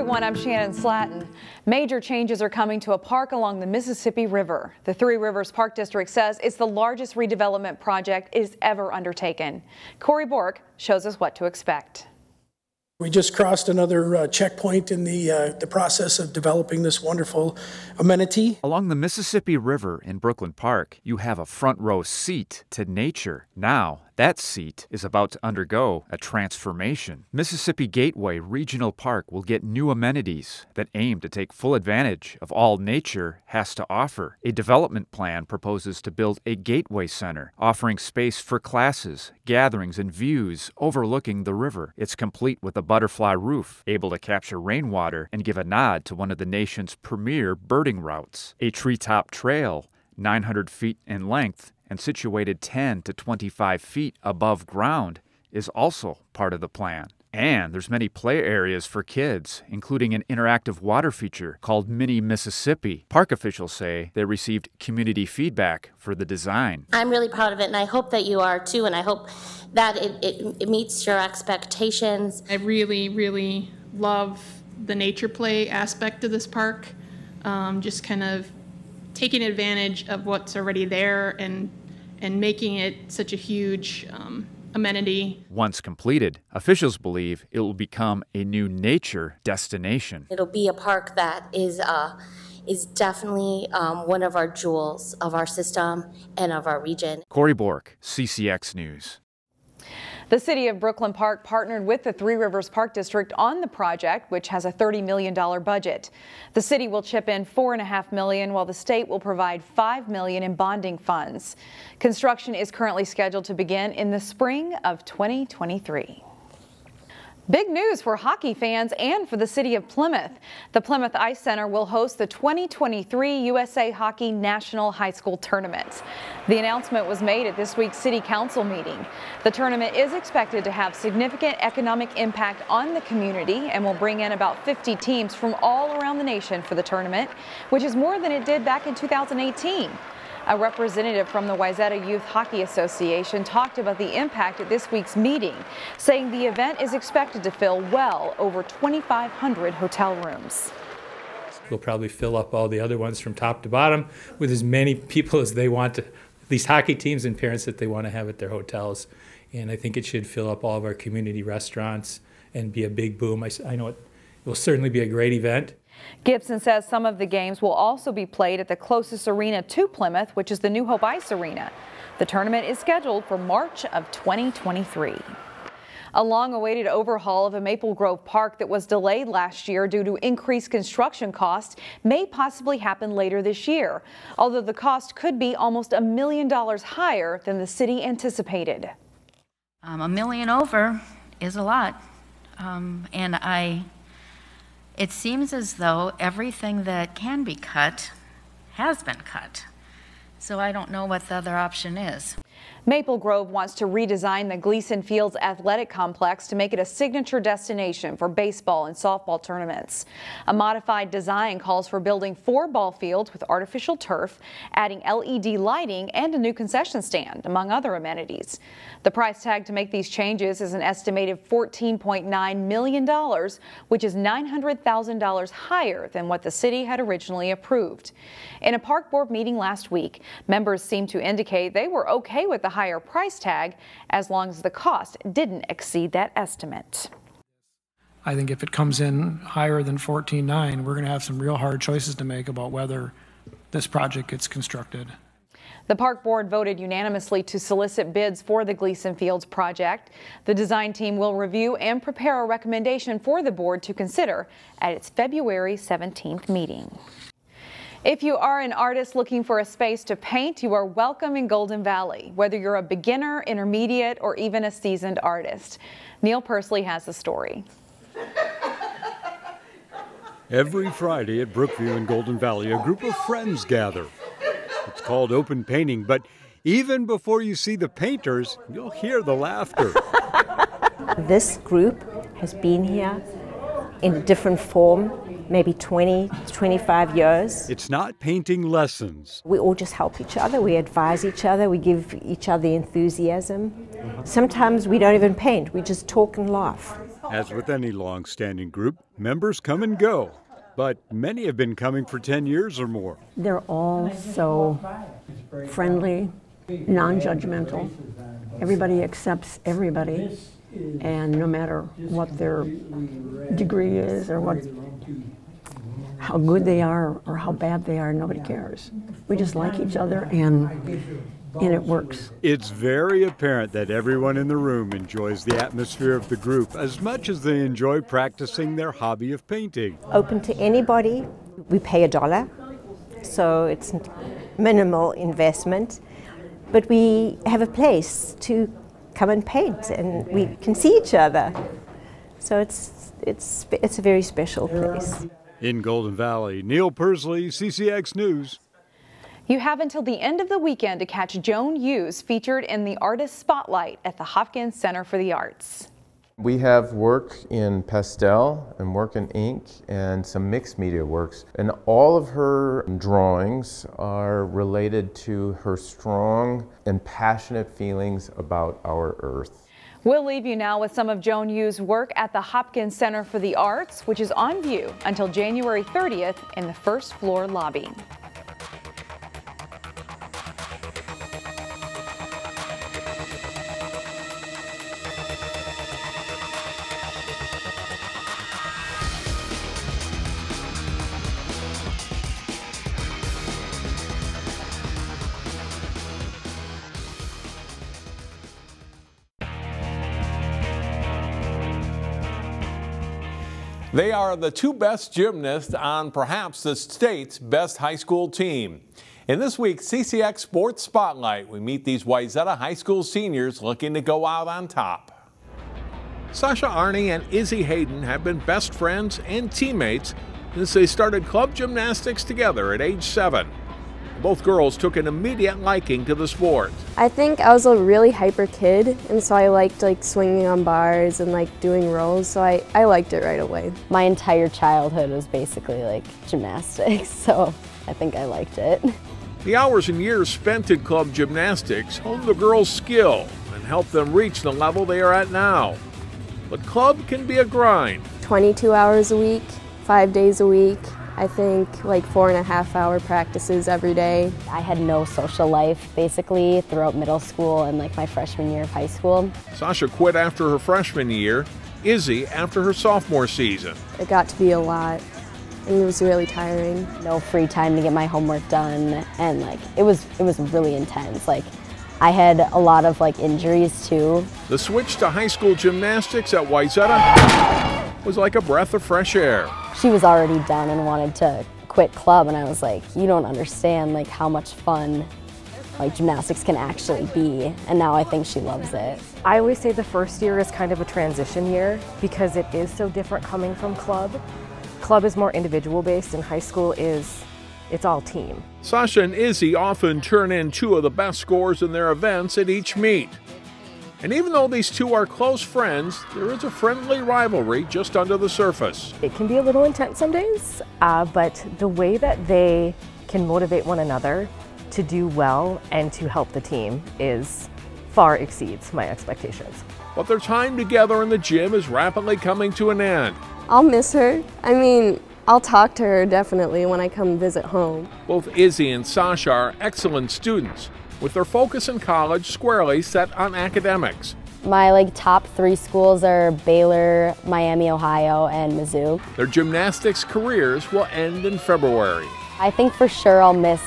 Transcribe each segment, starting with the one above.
everyone, I'm Shannon Slatton. Major changes are coming to a park along the Mississippi River. The Three Rivers Park District says it's the largest redevelopment project it has ever undertaken. Corey Bork shows us what to expect. We just crossed another checkpoint in the process of developing this wonderful amenity. Along the Mississippi River in Brooklyn Park, you have a front row seat to nature. Now, that seat is about to undergo a transformation. Mississippi Gateway Regional Park will get new amenities that aim to take full advantage of all nature has to offer. A development plan proposes to build a gateway center, offering space for classes, gatherings, and views overlooking the river. It's complete with a butterfly roof, able to capture rainwater and give a nod to one of the nation's premier birding routes. A treetop trail, 900 feet in length, and situated 10 to 25 feet above ground, is also part of the plan. And there's many play areas for kids, including an interactive water feature called Mini Mississippi. Park officials say they received community feedback for the design. I'm really proud of it, and I hope that you are too, and I hope that it meets your expectations. I really love the nature play aspect of this park, just kind of taking advantage of what's already there and making it such a huge amenity. Once completed, officials believe it will become a new nature destination. It'll be a park that is definitely one of our jewels of our system and of our region. Corey Bork, CCX News. The city of Brooklyn Park partnered with the Three Rivers Park District on the project, which has a $30 million budget. The city will chip in $4.5 million, while the state will provide $5 million in bonding funds. Construction is currently scheduled to begin in the spring of 2023. Big news for hockey fans and for the city of Plymouth. The Plymouth Ice Center will host the 2023 USA Hockey National High School Tournament. The announcement was made at this week's City Council meeting. The tournament is expected to have significant economic impact on the community and will bring in about 50 teams from all around the nation for the tournament, which is more than it did back in 2018. A representative from the Wayzata Youth Hockey Association talked about the impact at this week's meeting, saying the event is expected to fill well over 2,500 hotel rooms. We'll probably fill up all the other ones from top to bottom with as many people as they want to, these hockey teams and parents that they want to have at their hotels. And I think it should fill up all of our community restaurants and be a big boom. I know it will certainly be a great event. Gibson says some of the games will also be played at the closest arena to Plymouth, which is the New Hope Ice Arena. The tournament is scheduled for March of 2023. A long-awaited overhaul of a Maple Grove Park that was delayed last year due to increased construction costs may possibly happen later this year, although the cost could be almost $1 million higher than the city anticipated. $1 million over is a lot, it seems as though everything that can be cut has been cut. So I don't know what the other option is. Maple Grove wants to redesign the Gleason Fields athletic complex to make it a signature destination for baseball and softball tournaments. A modified design calls for building 4 ball fields with artificial turf, adding LED lighting and a new concession stand, among other amenities. The price tag to make these changes is an estimated $14.9 million, which is $900,000 higher than what the city had originally approved. In a park board meeting last week, members seemed to indicate they were okay with the higher price tag as long as the cost didn't exceed that estimate. I think if it comes in higher than 14.9, we're going to have some real hard choices to make about whether this project gets constructed. The park board voted unanimously to solicit bids for the Gleason Fields project. The design team will review and prepare a recommendation for the board to consider at its February 17th meeting. If you are an artist looking for a space to paint, you are welcome in Golden Valley, whether you're a beginner, intermediate, or even a seasoned artist. Neil Persley has the story. Every Friday at Brookview in Golden Valley, a group of friends gather. It's called open painting, but even before you see the painters, you'll hear the laughter. This group has been here in a different form, maybe 20, 25 years. It's not painting lessons. We all just help each other, we advise each other, we give each other enthusiasm. Sometimes we don't even paint, we just talk and laugh. As with any long-standing group, Members come and go, but many have been coming for 10 years or more. They're all so friendly, non-judgmental. Everybody accepts everybody, and no matter what their degree is or how good they are or how bad they are, nobody cares. We just like each other, and it works. It's very apparent that everyone in the room enjoys the atmosphere of the group as much as they enjoy practicing their hobby of painting. Open to anybody. We pay $1, so it's minimal investment. But we have a place to come and paint, and we can see each other. So it's a very special place. In Golden Valley, Neil Persley, CCX News. You have until the end of the weekend to catch Joan Hughes featured in the Artist Spotlight at the Hopkins Center for the Arts. We have work in pastel and work in ink and some mixed media works. And all of her drawings are related to her strong and passionate feelings about our earth. We'll leave you now with some of Joan Hughes' work at the Hopkins Center for the Arts, which is on view until January 30th in the first floor lobby. They are the two best gymnasts on perhaps the state's best high school team. In this week's CCX Sports Spotlight, we meet these Wayzata High School seniors looking to go out on top. Sasha, Arne, and Izzy Hayden have been best friends and teammates since they started club gymnastics together at age 7. Both girls took an immediate liking to the sport. I think I was a really hyper kid, and so I liked swinging on bars and doing rolls, so I liked it right away. My entire childhood was basically gymnastics, so I think I liked it. The hours and years spent in club gymnastics honed the girls' skill and helped them reach the level they are at now. But club can be a grind. 22 hours a week, 5 days a week. I think 4.5-hour practices every day. I had no social life basically throughout middle school and my freshman year of high school. Sasha quit after her freshman year, Izzy after her sophomore season. It got to be a lot, and it was really tiring. No free time to get my homework done, and it was really intense. I had a lot of injuries too. The switch to high school gymnastics at Wayzata was like a breath of fresh air. She was already done and wanted to quit club, and I was like, you don't understand how much fun gymnastics can actually be, and now I think she loves it. I always say the first year is kind of a transition year because it is so different coming from club. Club is more individual based, and high school it's all team. Sasha and Izzy often turn in two of the best scores in their events at each meet. And even though these two are close friends, there is a friendly rivalry just under the surface. It can be a little intense some days, but the way that they can motivate one another to do well and to help the team far exceeds my expectations. But their time together in the gym is rapidly coming to an end. I'll miss her. I mean, I'll talk to her definitely when I come visit home. Both Izzy and Sasha are excellent students, with their focus in college squarely set on academics. My top 3 schools are Baylor, Miami, Ohio, and Mizzou. Their gymnastics careers will end in February. I think for sure I'll miss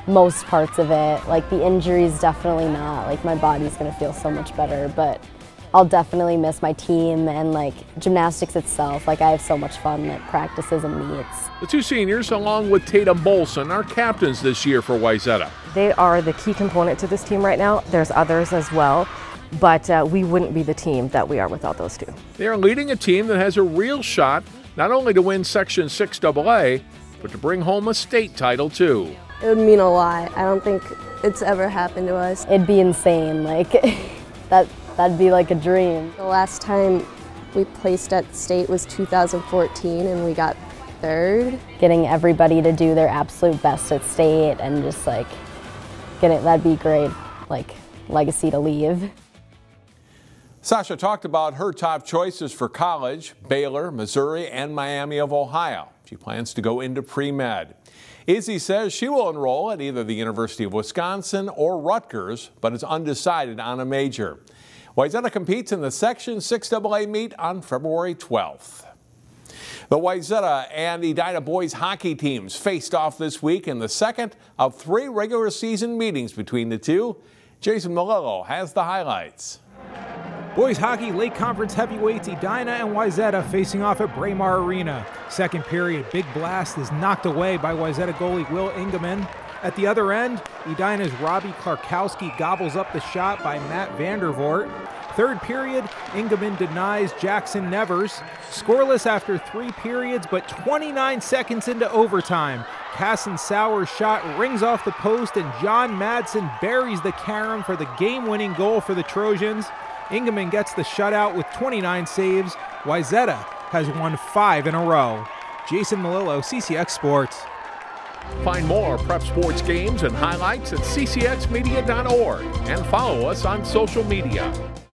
most parts of it. The injuries, definitely not. My body's gonna feel so much better, but I'll definitely miss my team and gymnastics itself. I have so much fun at practices and meets. The two seniors, along with Tatum Bolson, are captains this year for Wayzata. They are the key component to this team right now. There's others as well, but we wouldn't be the team that we are without those two. They are leading a team that has a real shot not only to win Section 6AA, but to bring home a state title too. It would mean a lot. I don't think it's ever happened to us. It'd be insane. That'd be a dream. The last time we placed at state was 2014, and we got 3rd. Getting everybody to do their absolute best at state and just that'd be great, legacy to leave. Sasha talked about her top choices for college: Baylor, Missouri, and Miami of Ohio. She plans to go into pre-med. Izzy says she will enroll at either the University of Wisconsin or Rutgers, but is undecided on a major. Wayzata competes in the Section 6AA meet on February 12th. The Wayzata and Edina boys hockey teams faced off this week in the second of 3 regular season meetings between the two. Jason Malillo has the highlights. Boys hockey Lake Conference heavyweights Edina and Wayzata facing off at Braemar Arena. Second period, big blast is knocked away by Wayzata goalie Will Ingeman. At the other end, Edina's Robbie Klarkowski gobbles up the shot by Matt Vandervoort. Third period, Ingeman denies Jackson Nevers. Scoreless after 3 periods, but 29 seconds into overtime. Casson Sauer's shot rings off the post and John Madsen buries the carom for the game-winning goal for the Trojans. Ingeman gets the shutout with 29 saves. Wayzata has won 5 in a row. Jason Malillo, CCX Sports. Find more prep sports games and highlights at ccxmedia.org and follow us on social media.